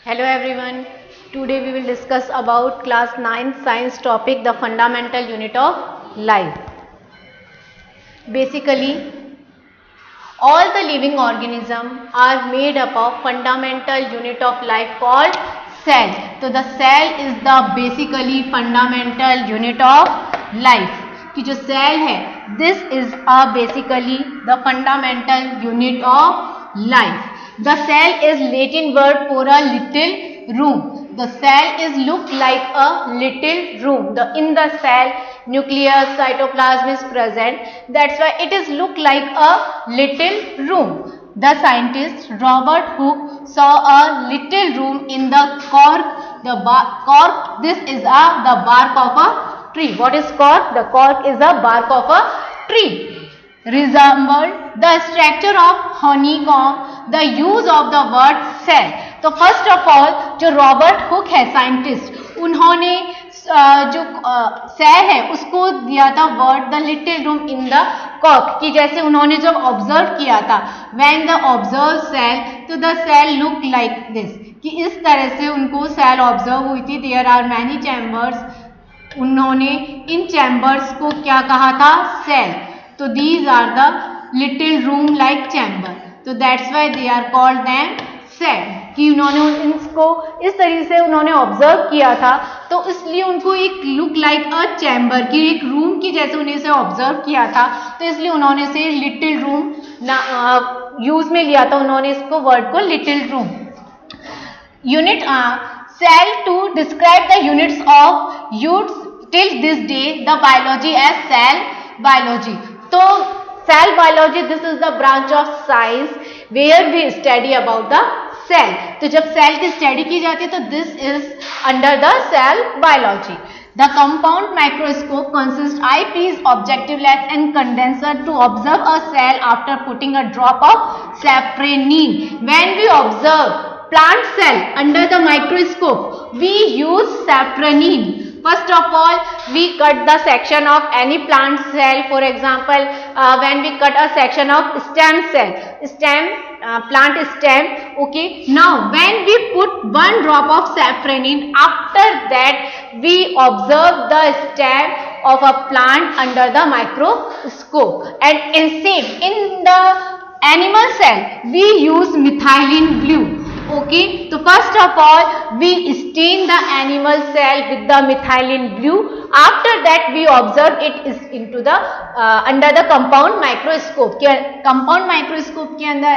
Hello everyone. Today we will discuss about class 9 science topic, the fundamental unit of life. Basically, all the living organisms are made up of fundamental unit of life called cell. So the cell is the basically fundamental unit of life. कि जो cell है, this is a basically the fundamental unit of life. The cell is Latin word for a little room. The cell is look like a little room. In the cell, nucleus, cytoplasm is present. That's why it is look like a little room. The scientist Robert Hooke saw a little room in the cork. The cork. This is the bark of a tree. What is cork? The cork is the bark of a tree. Resembled the structure of honeycomb, the use of the word cell. तो first of all जो Robert Hooke है scientist, उन्होंने जो cell है उसको दिया था word the little room in the कॉक, कि जैसे उन्होंने जब ऑब्जर्व किया था व्हेन द ऑब्जर्व सेल तो the cell look like this, कि इस तरह से उनको सेल ऑब्जर्व हुई थी. There are many chambers. उन्होंने इन चैम्बर्स को क्या कहा था? सेल. तो these are the little room like chamber. तो that's why they are called them cell, कि उन्होंने इसको इस तरीके से उन्होंने ऑब्जर्व किया था, तो इसलिए उनको एक लुक लाइक अ चैम्बर की एक रूम की जैसे उन्हें से ऑब्जर्व किया था, तो इसलिए उन्होंने से लिटिल रूम यूज में लिया था. उन्होंने इसको वर्ड को little room. Unit cell to describe the units of use till this day the biology as cell biology. तो cell biology this is the branch of science where we study about the cell. तो जब cell की study की जाती है तो this is under the cell biology. The compound microscope consists eyepiece, objective lens and condenser to observe a cell after putting a drop of safranin. When we observe plant cell under the microscope, we use safranin. First of all, we cut the section of any plant cell. For example, when we cut a section of stem cell, plant stem. Okay. Now, when we put one drop of safranin, after that we observe the stem of a plant under the microscope. And instead, in the animal cell, we use methylene blue. Okay, so first of all we stain the animal cell with the methylene blue. After that we observe it is into the under the compound microscope. Compound microscope के अंदर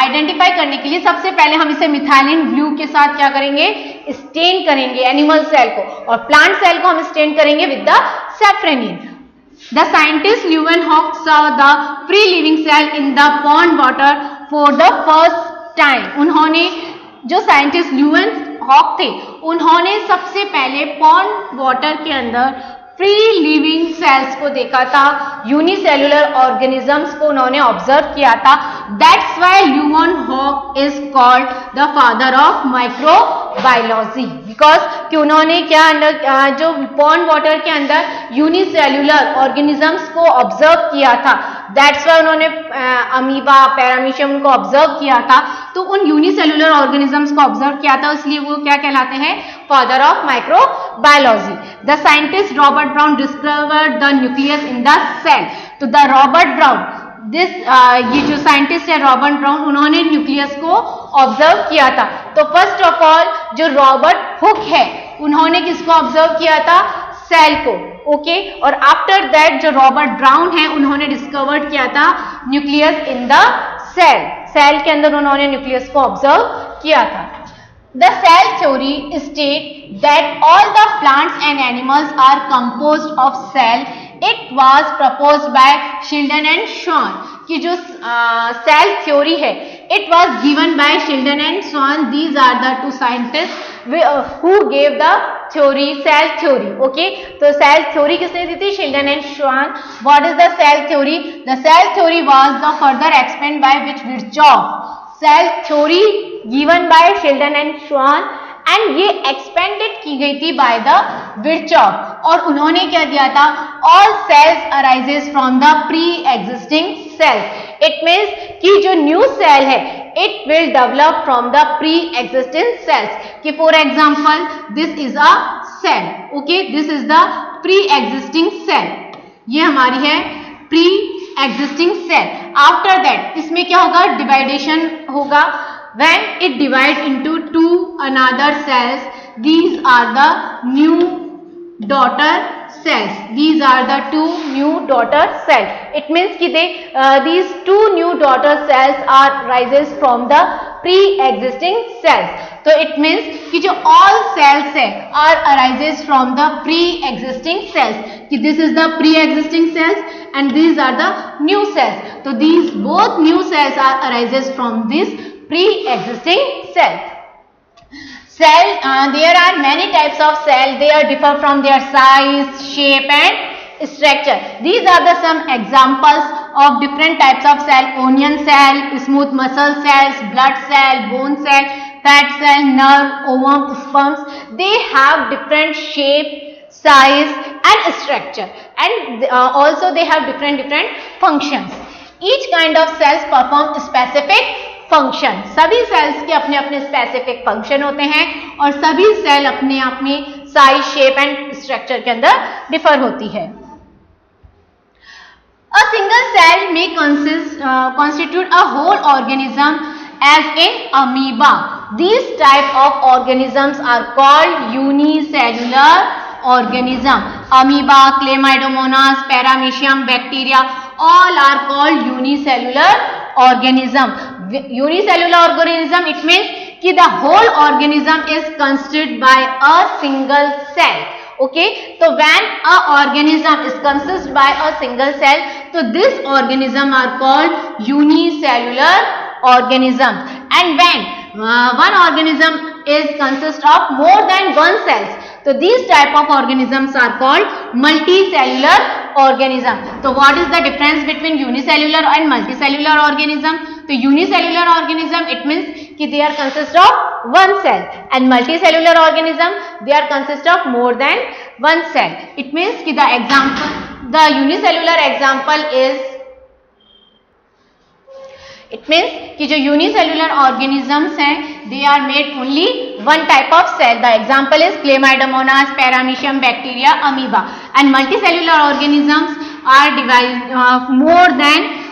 identify करने के लिए सबसे पहले हम इसे methylene blue के साथ क्या करेंगे? स्टेन करेंगे एनिमल सेल को, और प्लांट सेल को हम स्टेन करेंगे with the safranin. The scientist Leeuwenhoek saw the free living cell in the pond water for the first time. उन्होंने जो साइंटिस्ट ल्यूवेनहॉक थे, उन्होंने सबसे पहले पॉन्ड वाटर के अंदर फ्री लिविंग सेल्स को देखा था, यूनिसेल्युलर ऑर्गेनिजम्स को उन्होंने ऑब्जर्व किया था. That's why Leeuwenhoek is called the father of microbiology, because कि उन्होंने क्या अंदर जो पॉन्ड वाटर के अंदर यूनिसेल्युलर ऑर्गेनिजम्स को ऑब्जर्व किया था. दैट्स वाई उन्होंने अमीबा, पैरामीशियम उनको ऑब्जर्व किया था. तो उन यूनिसेल्युलर ऑर्गेनिजम्स को ऑब्जर्व किया था, इसलिए वो क्या कहलाते हैं? Father of microbiology. The scientist Robert Brown discovered the nucleus in the cell. तो द रॉबर्ट ब्राउन ये जो साइंटिस्ट है रॉबर्ट ब्राउन, उन्होंने न्यूक्लियस को ऑब्जर्व किया था. तो फर्स्ट ऑफ ऑल जो रॉबर्ट हुक है, उन्होंने किसको ऑब्जर्व किया था? सेल को. ओके. और आफ्टर दैट जो रॉबर्ट ब्राउन है, उन्होंने डिस्कवर्ड किया था nucleus in the cell. Cell के अंदर उन्होंने न्यूक्लियस को ऑब्जर्व किया था. The cell theory states that all the plants and animals are composed of cell. It was proposed by Sheldon and Swan. कि जो cell theory है, it was given by Sheldon and Swan. These are the two scientists who gave the theory, cell theory. Okay, तो cell theory किसने दी थी? Sheldon and Swan. What is the cell theory? The cell theory was the further explained by Virchow. Cell theory given by Schleiden and Schwann, and ये expanded की गई थी by the विर्चॉफ. और उन्होंने क्या दिया था? All cells arises from the pre existing cells. It means कि जो न्यू सेल है it will develop from the pre existing cells. कि for example this is a cell. Okay, this is the pre existing cell. ये हमारी है pre existing cell. After that इसमें क्या होगा, डिवाइडेशन होगा. When it divide into two another cells, these are the new daughter cells. These are the two new daughter cells. It means कि these two new daughter cells are rises from the pre-existing cells. So it means कि जो all cells है are arises from the pre-existing cells. कि this is the pre-existing cells and these are the new cells. So these both new cells are arises from this pre-existing cell. There are many types of cell. They are differ from their size, shape and structure. These are the some examples of different types of cell: onion cell, smooth muscle cells, blood cell, bone cell, fat cell, nerve, ovum, sperms. They have different shape, size and structure, and also they have different functions. Each kind of cells perform specific function. सभी sales के अपने अपने specific function होते हैं और सभी cell अपने आप में साइज, शेप एंड स्ट्रक्चर के अंदर डिफर होती है. अ सिंगल सेल में constitute a whole organism as in amoeba. These type of organisms are called unicellular organism. Amoeba, Chlamydomonas, Paramecium, bacteria, all are called unicellular organism. Unicellular organism, it means कि the whole organism is constituted by a single cell. Okay, so when a organism is constituted by a single cell, so this organism are called unicellular organisms. And when one organism is consist of more than one cells, so these type of organisms are called multicellular organism. So what is the difference between unicellular and multicellular organism? So unicellular organism, it means कि they are consist of one cell, and multicellular organism they are consist of more than one cell. It means कि the unicellular example is, it means कि जो unicellular organisms हैं they are made only one type of cell. The example is Chlamydomonas, Paramecium, bacteria, amoeba. And multicellular organisms are divided more than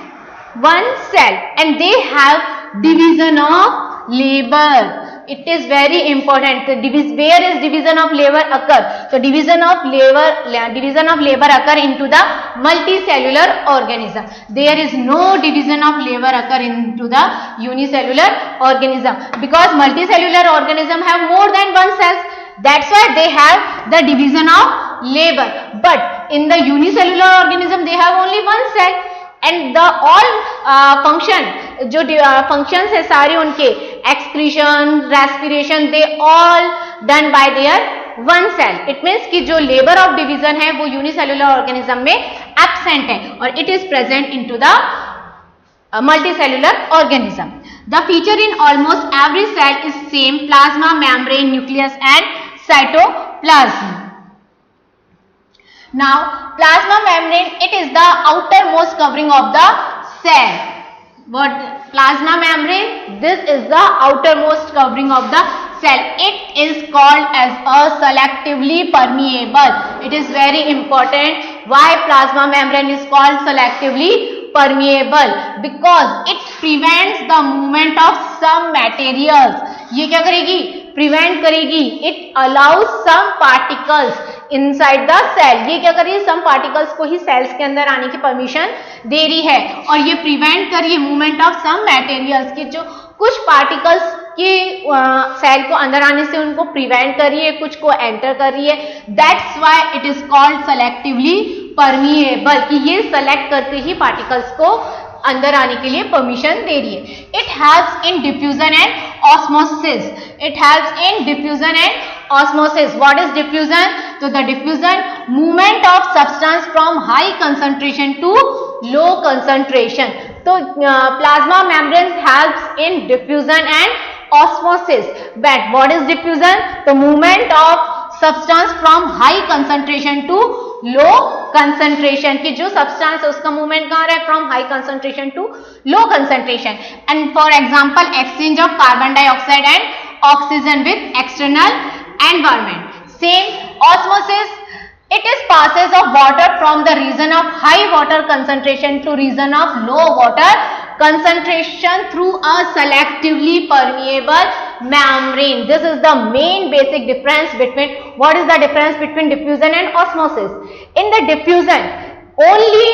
one cell and they have division of labor. It is very important. Where is division of labor occur? So division of labor occur into the multicellular organism. There is no division of labor occur into the unicellular organism because multicellular organism have more than one cells. That's why they have the division of labor. But in the unicellular organism they have only one cell. And the all function जो functions है सारे उनके excretion, respiration, they all done by their one cell. It means कि जो labor of division है वो unicellular organism में absent है और it is present into the multicellular organism. The feature in almost every cell is same: plasma, membrane, nucleus and cytoplasm. Now plasma membrane, it is the outermost covering of the cell. What plasma membrane? This is the outermost covering of the cell. It is called as a selectively permeable. It is very important. Why plasma membrane is called selectively permeable? Because it prevents the movement of some materials. ये क्या करेगी? Prevent करेगी. It allows some particles inside the cell. ये क्या कर रही है? Some particles को ही cells के अंदर आने की permission दे रही है और ये prevent कर रही है movement of some materials के जो कुछ particles के सेल को अंदर आने से उनको prevent कर रही है, कुछ को enter कर रही है. That's why it is called selectively permeable कि ये select करके ही particles को अंदर आने के लिए परमिशन दे रही है. It helps in diffusion and osmosis. It helps in diffusion and osmosis. What is diffusion? So the diffusion, movement of substance from high concentration to low concentration. So plasma membrane helps in diffusion and osmosis. But what is diffusion? The movement of substance from high concentration to low concentration, कि जो substance है उसका movement कहाँ रहा है, from high concentration to low concentration. And for example exchange of carbon dioxide and oxygen with external environment. Same osmosis, it is passes of water from the region of high water concentration to region of low water concentration through a selectively permeable membrane. This is the main basic difference between, what is the difference between diffusion and osmosis? In the diffusion only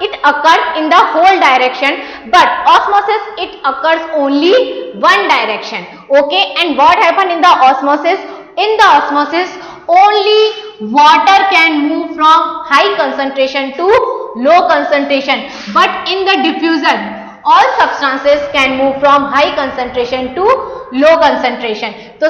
it occurs in the whole direction, but osmosis it occurs only one direction. Okay, and what happen in the osmosis? In the osmosis only water can move from high concentration to low concentration, but in the diffusion all substances can move from high concentration to low concentration. तो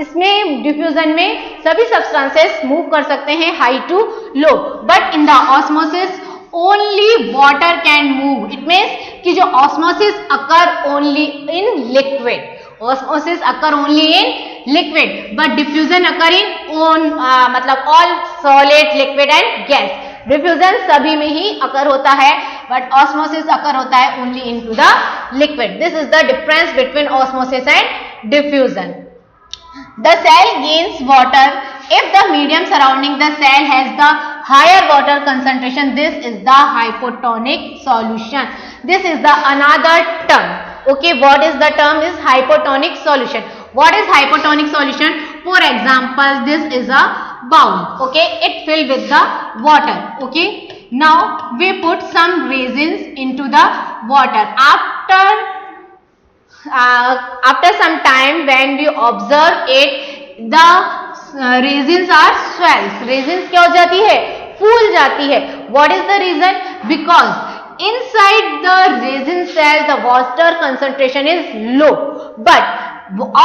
इसमें diffusion में सभी substances move कर सकते हैं high to low, but in the osmosis only water can move. It means कि जो osmosis occur only in liquid, osmosis occur only in liquid, but diffusion occur in मतलब all solid, liquid and gas. Diffusion सभी में ही occur होता है, but osmosis occur होता है only into the liquid. This is the difference between osmosis and diffusion. The cell gains water if the medium surrounding the cell has the higher water concentration. This is the hypotonic solution. This is the another term. Okay, what is the term is hypotonic solution. What is hypotonic solution? For example, this is a bowl. Okay, it filled with the water. Okay, now we put some raisins into the water. After some time, when we observe it, the raisins are swells. Raisins क्या हो जाती है, फूल जाती है. What is the reason? Because inside the raisin cell the water concentration is low, but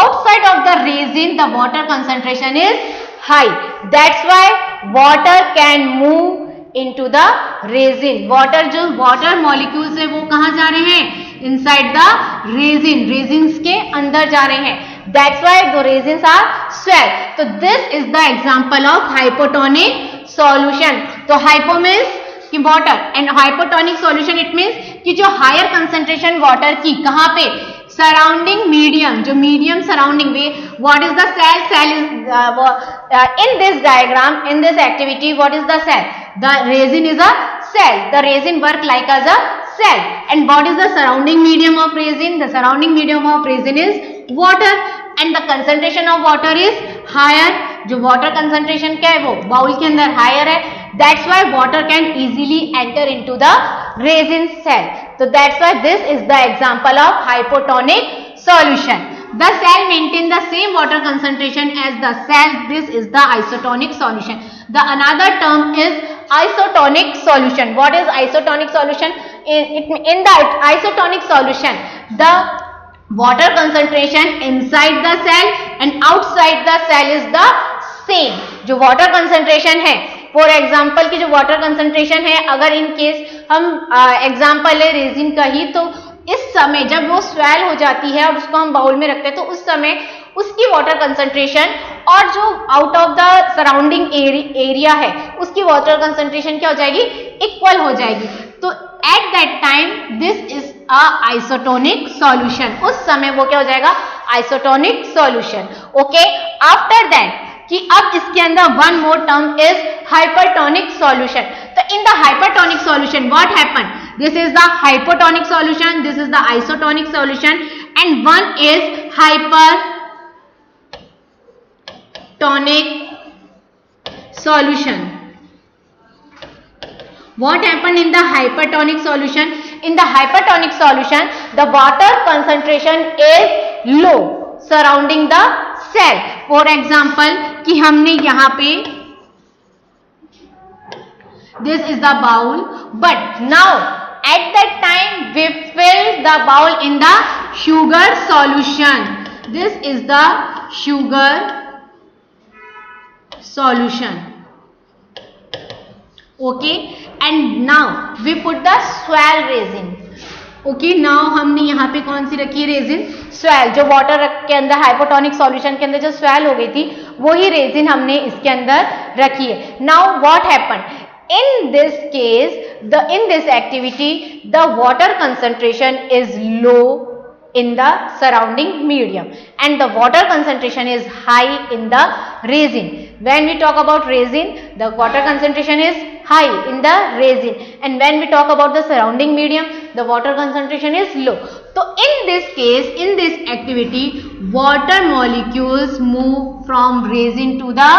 outside of the raisin the water concentration is high. That's why water can move into the raisin. Water जो water molecules है वो कहाँ जा रहे हैं, inside the raisin, raisins के अंदर जा रहे हैं. That's why the raisins are swell. So this is the example of hypotonic solution. तो hypo means कि water and hypotonic solution it means कि जो higher concentration water की कहाँ पे, surrounding medium, जो medium surrounding में, what is the cell? Cell is in this diagram, in this activity, what is the cell? The raisin is a cell. The raisin work like as a cell. And what is the surrounding medium of raisin? The surrounding medium of raisin is water, and the concentration of water is higher. जो water concentration क्या है वो bowl के अंदर higher है. That's why water can easily enter into the raisin cell. So that's why this is the example of hypotonic solution. The cell maintain the same water concentration as the cell. This is the isotonic solution. The another term is isotonic solution. What is isotonic solution? In the isotonic solution, the water concentration inside the cell and outside the cell is the same. जो water concentration है, for example की जो water concentration है, अगर in case हम example है resin का ही, तो इस समय जब वो स्वेल हो जाती है और उसको हम बाउल में रखते हैं तो उस समय उसकी वाटर कंसंट्रेशन और जो out of the surrounding area है उसकी वाटर कंसंट्रेशन क्या हो जाएगी, इक्वल हो जाएगी. तो at that time this is a isotonic solution. उस समय वो क्या हो जाएगा, isotonic solution. Okay, after that कि अब इसके अंदर one more term is hypertonic solution. तो in the hypertonic solution what happen, this is the hypotonic solution, this is the isotonic solution and one is hypertonic solution. What happened in the hypertonic solution? In the hypertonic solution, the water concentration is low surrounding the cell. For example, कि हमने यहाँ पे this is the bowl, but now at that time we fill the bowl in the sugar solution. This is the sugar solution. Okay, and now we put the swell resin. Okay, now हमने यहाँ पे कौन सी रखी है resin, swell. जो water के अंदर hypotonic solution के अंदर जो स्वेल हो गई थी वही रेजिन हमने इसके अंदर रखी है. Now what happen, in this case, in this activity, the water concentration is low in the surrounding medium and the water concentration is high in the resin. When we talk about resin, the water concentration is high in the resin, and when we talk about the surrounding medium, the water concentration is low. So in this case, in this activity, water molecules move from resin to the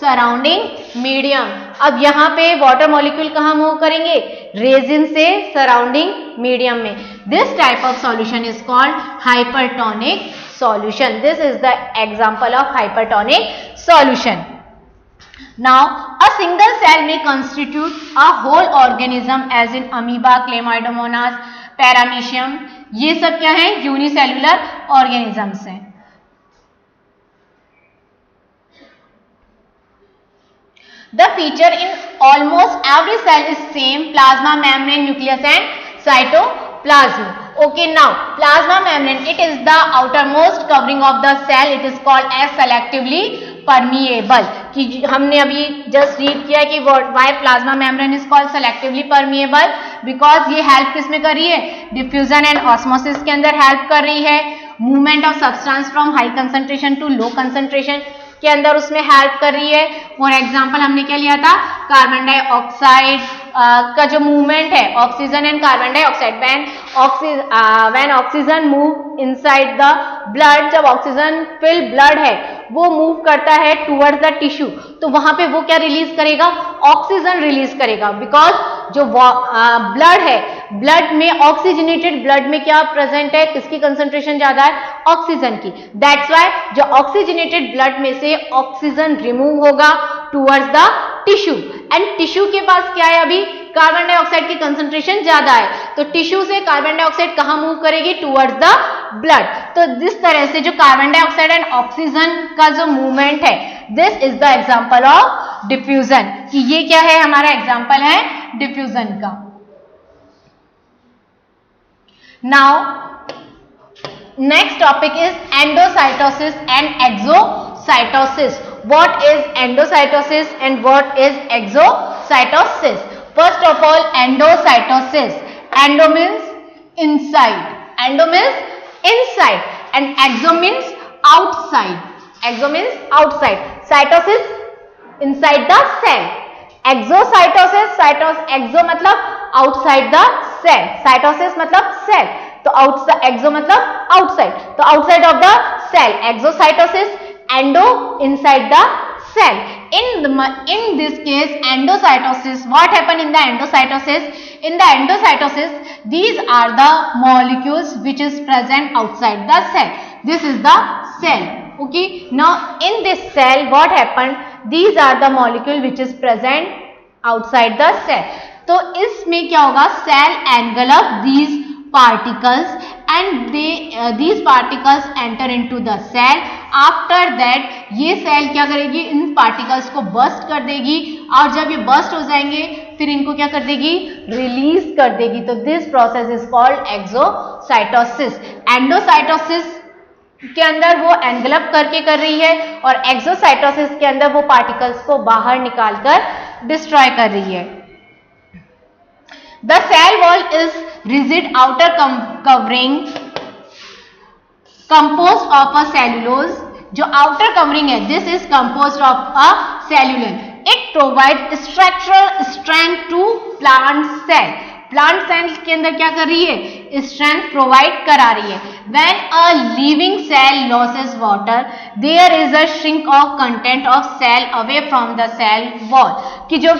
surrounding medium. अब यहाँ पे water molecule कहाँ move करेंगे? Resin से surrounding medium में. This type of solution is called hypertonic solution. This is the example of hypertonic solution. Now, a single cell may constitute a whole organism as in amoeba, chlamydomonas, paramecium. ये सब क्या है? Unicellular organisms हैं. The feature in almost every cell is same: plasma membrane, nucleus and cytoplasm. Okay, now plasma membrane, it is the outermost covering of the cell. It is called as selectively permeable. कि हमने अभी just read किया कि why plasma membrane is called selectively permeable, because ये help किस में कर रही है? डिफ्यूजन एंड ऑस्मोसिस के अंदर हेल्प कर रही है. Movement of substance from high concentration to low concentration के अंदर उसमें हेल्प कर रही है. फॉर एग्जाम्पल हमने क्या लिया था? कार्बन डाइऑक्साइड का जो मूवमेंट है, oxygen and carbon dioxide, when oxygen move inside the blood, जब ऑक्सीजन फिल ब्लड है वो मूव करता है टूवर्ड्स द टिश्यू, तो वहां पे वो क्या रिलीज करेगा? ऑक्सीजन रिलीज करेगा. बिकॉज जो ब्लड है, ब्लड में ऑक्सीजनेटेड ब्लड में क्या प्रेजेंट है? किसकी कंसंट्रेशन ज्यादा है? ऑक्सीजन की. दैट्स व्हाई जो ऑक्सीजनेटेड ब्लड में से ऑक्सीजन रिमूव होगा towards the tissue, and tissue के पास क्या है? अभी कार्बन डाइऑक्साइड की कंसंट्रेशन ज्यादा है, तो टिश्यू से कार्बन डाइऑक्साइड कहां मूव करेगी? Towards the blood. तो जिस तरह से जो कार्बन डाइऑक्साइड एंड ऑक्सीजन का जो मूवमेंट है, this is the example of diffusion. कि ये क्या है? हमारा एग्जांपल है डिफ्यूजन का. Now next topic is endocytosis and exocytosis. What is endocytosis and what is exocytosis? First of all, endocytosis. Endo means inside. Endo means inside, and exo means outside. Exo means outside. Cytosis inside the cell. Exocytosis, exo मतलब outside the cell. Cytosis मतलब cell. तो outside, exo मतलब outside. तो outside of the cell. Exocytosis. Endo inside the cell. In this case, endocytosis, what happened in the endocytosis? In the endocytosis, these are the molecules which is present outside the cell. This is the cell. Okay. Now in this cell, what happened? These are the molecule which is present outside the cell. तो इसमें क्या होगा? Cell envelop these particles and these particles enter into the cell. After that ये cell क्या करेगी? इन particles को bast कर देगी, और जब ये बस्ट हो जाएंगे फिर इनको क्या कर देगी? रिलीज कर देगी. तो this process is called exocytosis. Endocytosis के अंदर वो एनवेलप करके कर रही है, और एक्सोसाइटोसिस के अंदर वो पार्टिकल्स को बाहर निकालकर डिस्ट्रॉय कर रही है. The cell wall is rigid outer covering composed of a cellulose. जो outer covering है, this is composed of a cellulose. It provides structural strength to plant cell. Plant cell के अंदर क्या कर रही है? Strength provide करा रही है. When a living cell loses water, there is a shrink of content of cell away from the cell wall. कि जो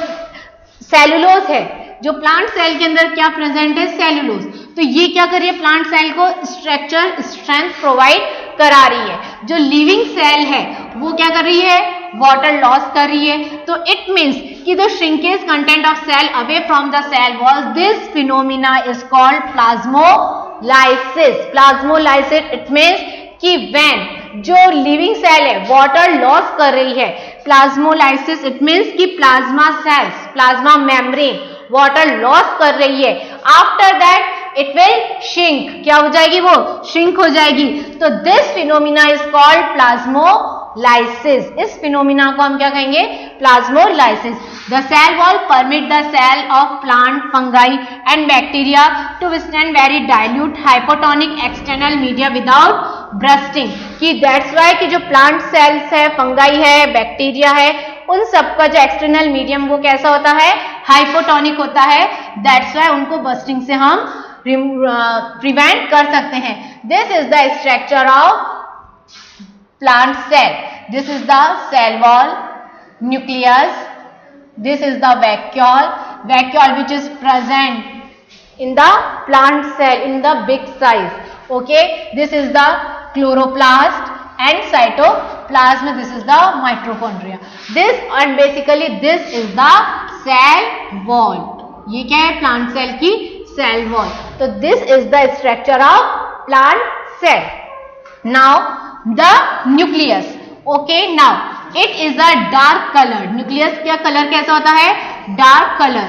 cellulose है, जो प्लांट सेल के अंदर क्या प्रेजेंट है? सेल्यूलोज. तो ये क्या कर रही है? प्लांट सेल को स्ट्रक्चर स्ट्रेंथ प्रोवाइड करा रही है. जो लिविंग सेल है वो क्या कर रही है? वाटर लॉस कर रही है. तो इट मीन्स कि the shrinkage content of cell away from the cell wall, this phenomena is called plasmolysis. Plasmolysis it means कि व्हेन जो लिविंग सेल है वाटर लॉस कर रही है. प्लाज्मोलाइसिस इट मीन्स कि plasma cells, plasma membrane water loss कर रही है. After that it will shrink. क्या हो जाएगी? वो श्रिंक हो जाएगी. तो this phenomena is called plasmolysis. Plasmolysis, इस फिनोमिना को हम क्या कहेंगे? Plasmolysis. The cell wall permit the cell of plant, fungi and bacteria to withstand very dilute hypotonic external media without bursting. कि दैट्स वाई कि जो प्लांट सेल्स है, fungi है, बैक्टीरिया है, उन सबका जो एक्सटर्नल मीडियम वो कैसा होता है? हाइपोटोनिक होता है. दैट्स वाई उनको बस्टिंग से हम प्रिवेंट कर सकते हैं. This is the structure of plant cell. This is the cell wall, nucleus. This is the vacuole which is present in the plant cell in the big size. Okay, this is the chloroplast and cytoplasm. This is the mitochondria. This and basically this is the cell wall. ये क्या है? plant cell की cell wall. तो this is the structure of plant cell. Now the nucleus. Okay, now it is a dark color. nucleus क्या colour कैसा होता है? dark color,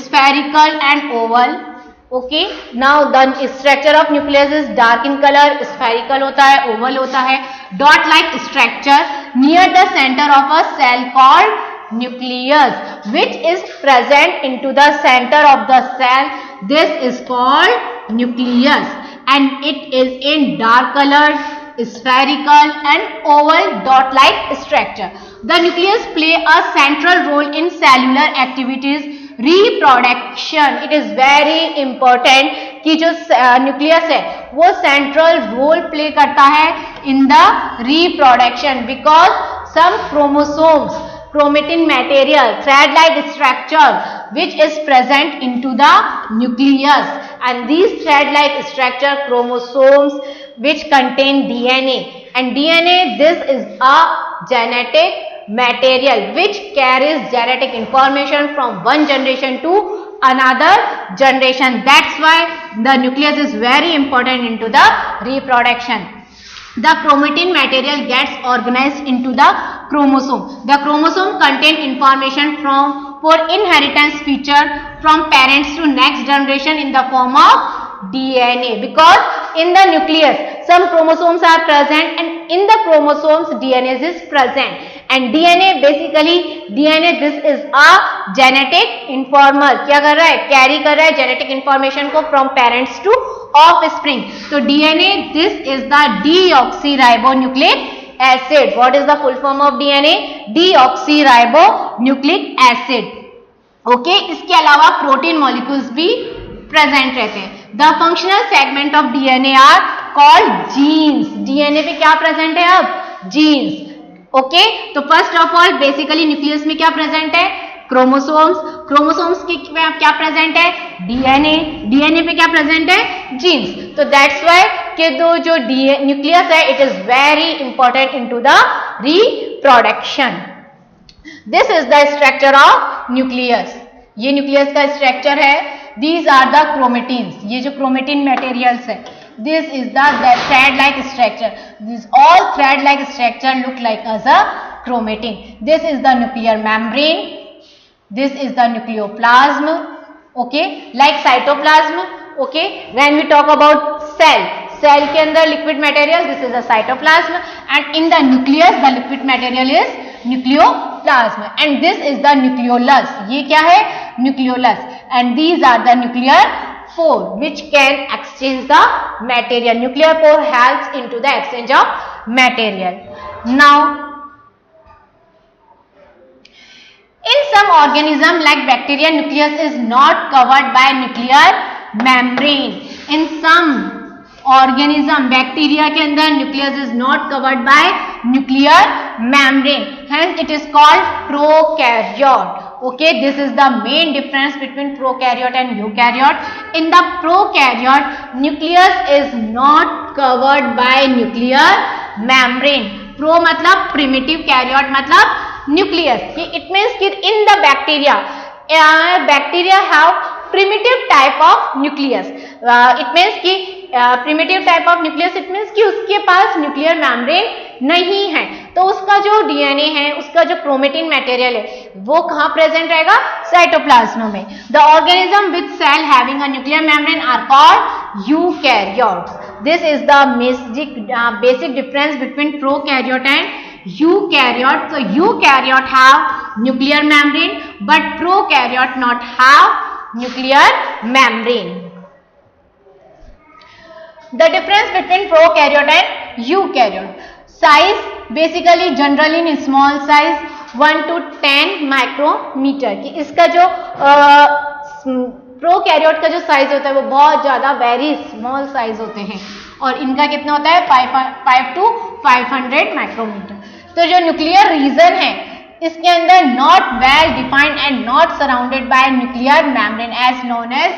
spherical and oval. Okay, now the structure of nucleus is dark in color, spherical होता है, oval होता है, dot like structure near the center of a cell called nucleus, which is present into the center of the cell. This is called nucleus and it is in dark color, spherical and oval dot-like structure. The nucleus play a central role in cellular activities, reproduction. It is very important कि जो nucleus है वो central role play करता है in the reproduction because some chromosomes, chromatin material, thread-like structure which is present into the nucleus, and these thread-like structure chromosomes which contain DNA, and DNA, this is a genetic material which carries genetic information from one generation to another generation. That's why the nucleus is very important into the reproduction. The chromatin material gets organized into the chromosome. The chromosome contain information for inheritance feature from parents to next generation in the form of DNA, because in the nucleus some chromosomes are present and in the chromosomes DNA is present, and DNA basically DNA this is a genetic informer. क्या कर रहा है? Carry कर रहा है genetic information को from parents to offspring. So DNA this is the deoxyribonucleic acid. What is the full form of DNA? deoxyribonucleic acid. Okay, इसके अलावा प्रोटीन मॉलिक्यूल्स भी प्रेजेंट रहते हैं. The functional segment of DNA are called genes. DNA पे क्या present है? अब genes. Okay, तो first of all basically nucleus में क्या प्रेजेंट है? क्रोमोसोम्स. क्रोमोसोम्स के क्या प्रेजेंट है? डीएनए. डीएनए पे क्या प्रेजेंट है? जीन्स. तो दैट्स वाई कि जो न्यूक्लियस है it is very important into the reproduction. This is the structure of nucleus. ये न्यूक्लियस का स्ट्रक्चर है. These are the chromatins. ये जो chromatin materials है. This is the thread-like structure. These all thread-like structure look like as a chromatin. This is the nuclear membrane. This is the nucleoplasm. Okay, like cytoplasm. Okay, when we talk about cell के अंदर liquid material, this is the cytoplasm, and in the nucleus the liquid material is nucleoplasm, and this is the nucleolus. ये क्या है? Nucleolus, and these are the nuclear pore which can exchange the material. Nuclear pore helps into the exchange of material. Now, in some organism like bacteria, nucleus is not covered by nuclear membrane. In some organism, bacteria के अंदर nucleus is not covered by nuclear membrane, hence it is called prokaryote. Okay, this is the main difference between prokaryote and eukaryote. In the prokaryote, nucleus is not covered by nuclear membrane. Pro मतलब primitive, karyote मतलब nucleus. It means कि in the bacteria have primitive type of nucleus. It means कि primitive type of nucleus, it means कि उसके पास nuclear membrane नहीं है, तो उसका जो डीएनए है, उसका जो क्रोमेटिन मटेरियल है, वो कहाँ प्रेजेंट रहेगा? साइटोप्लाज्म में. The organism with cell having a nuclear membrane are called eukaryotes. This is the basic difference between prokaryote and eukaryote. So eukaryote have nuclear membrane but prokaryote not have nuclear membrane. The difference between prokaryote and eukaryote. Size basically generally in small size 1 to 10 micrometer की. इसका जो prokaryote का जो size होता है वो बहुत ज्यादा वेरी स्मॉल साइज होते हैं और इनका कितना होता है 5 to 500 माइक्रोमीटर. तो जो न्यूक्लियर रीजन है इसके अंदर not well defined and not surrounded by nuclear membrane as known as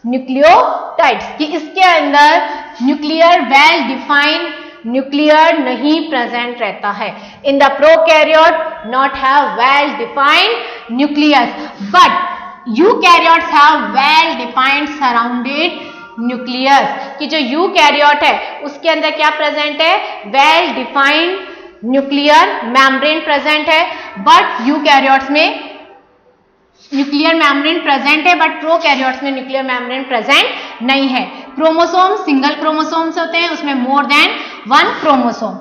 nucleotides, कि इसके अंदर न्यूक्लियर वेल डिफाइंड न्यूक्लियर नहीं प्रेजेंट रहता है. In the prokaryote not have well defined nucleus but eukaryotes have well defined surrounded nucleus, कि जो यूकैरियोट है उसके अंदर क्या प्रेजेंट है well defined nuclear membrane present है. बट यूकैरियोट्स में न्यूक्लियर मेम्ब्रेन प्रेजेंट है बट प्रोकैरियोट्स में न्यूक्लियर मेम्ब्रेन प्रेजेंट नहीं है. क्रोमोसोम सिंगल क्रोमोसोम्स होते हैं, उसमें more than 1 chromosome.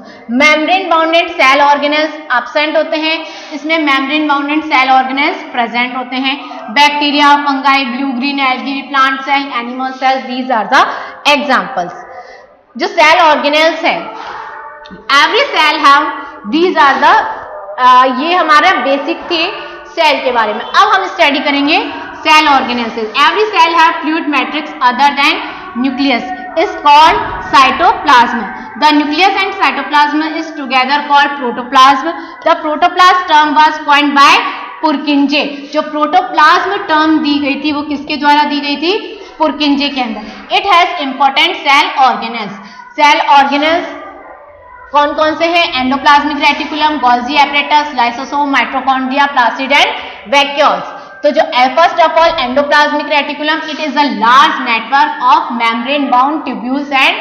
Membrane bounded cell organelles absent होते हैं, इसमें membrane bounded cell organelles present होते हैं. Bacteria, fungi, blue green algae, plant cell, animal cells, these are the examples. जो सेल ऑर्गेनेल्स है every cell have these are the ये हमारा basic थे सेल के बारे में. अब हम स्टडी करेंगे cell organelles. Every cell have fluid matrix other than nucleus is called cytoplasm. The nucleus and cytoplasm is together called protoplasm. The protoplasm term was coined by Purkinje. जो protoplasm term दी गई थी वो किसके द्वारा दी गई थी Purkinje के अंदर. It has important cell organelles. Cell organelles कौन कौन से हैं? Endoplasmic reticulum, Golgi apparatus, lysosome, mitochondria, plastid and vacuoles. तो जो first of all endoplasmic reticulum, it is a large network of membrane bound tubules and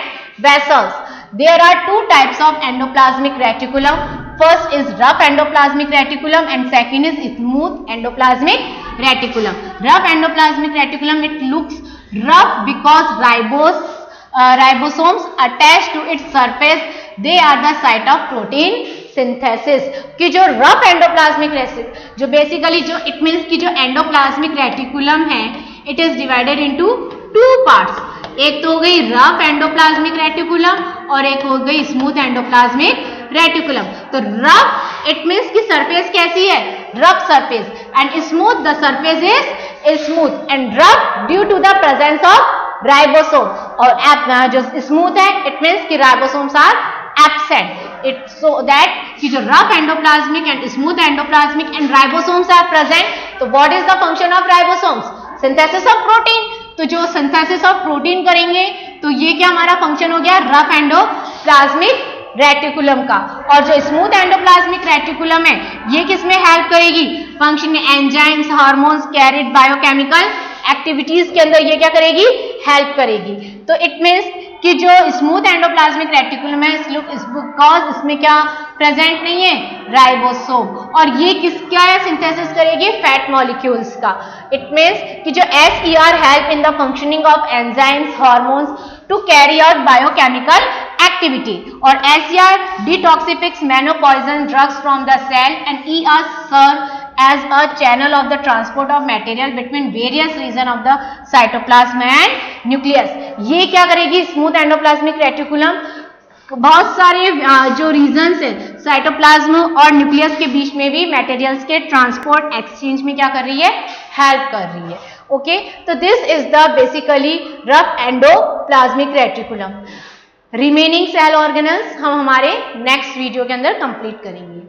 vesicles. There are 2 types of endoplasmic reticulum. First is rough endoplasmic reticulum and second is smooth endoplasmic reticulum. Rough endoplasmic reticulum it looks rough because ribosomes attached to its surface, they are the site of protein synthesis. कि जो rough endoplasmic जो basically जो it means कि जो endoplasmic reticulum है it is divided into 2 parts. एक तो हो गई रफ एंडोप्लाज्मिक रेटिकुलम और एक हो गई स्मूथ एंडोप्लाज्मिक रेटिकुलम. तो रफ इट मीन्स की सरफेस कैसी है rough surface and smooth the surface is smooth and rough due to the presence of ribosome. और जो स्मूथ है इट मीन्स कि ribosomes are absent. It so that कि जो rough endoplasmic and smooth endoplasmic and ribosomes are present. तो what is the function of ribosomes? Synthesis of protein. तो जो synthesis of protein करेंगे तो ये क्या हमारा फंक्शन हो गया रफ एंडोप्लाज्मिक रेटिकुलम का. और जो स्मूथ एंडोप्लाज्मिक रेटिकुलम है ये किसमें हेल्प करेगी? Function enzymes, hormones, carried biochemical activities के अंदर ये क्या करेगी हेल्प करेगी. तो इट मीन्स कि जो स्मूथ एंडोप्लाज्मिक रेटिकुलम है बिकॉज इसमें क्या प्रेजेंट नहीं है राइबोसोम. और ये किसका सिंथेसिस करेगी फैट मॉलिक्यूल्स का. इट मीन्स कि जो SER help in the functioning of enzymes, hormones to carry out biochemical activity. और SER detoxifies manopoison drugs from the cell and ER serve as a channel of the transport of material between various region of the cytoplasm and nucleus. ये क्या करेगी smooth endoplasmic reticulum बहुत सारे जो regions है cytoplasm और nucleus के बीच में भी मटेरियल्स के ट्रांसपोर्ट एक्सचेंज में क्या कर रही है हेल्प कर रही है. ओके तो this is the basically rough endoplasmic reticulum. Remaining cell organelles हम हमारे नेक्स्ट वीडियो के अंदर कंप्लीट करेंगे.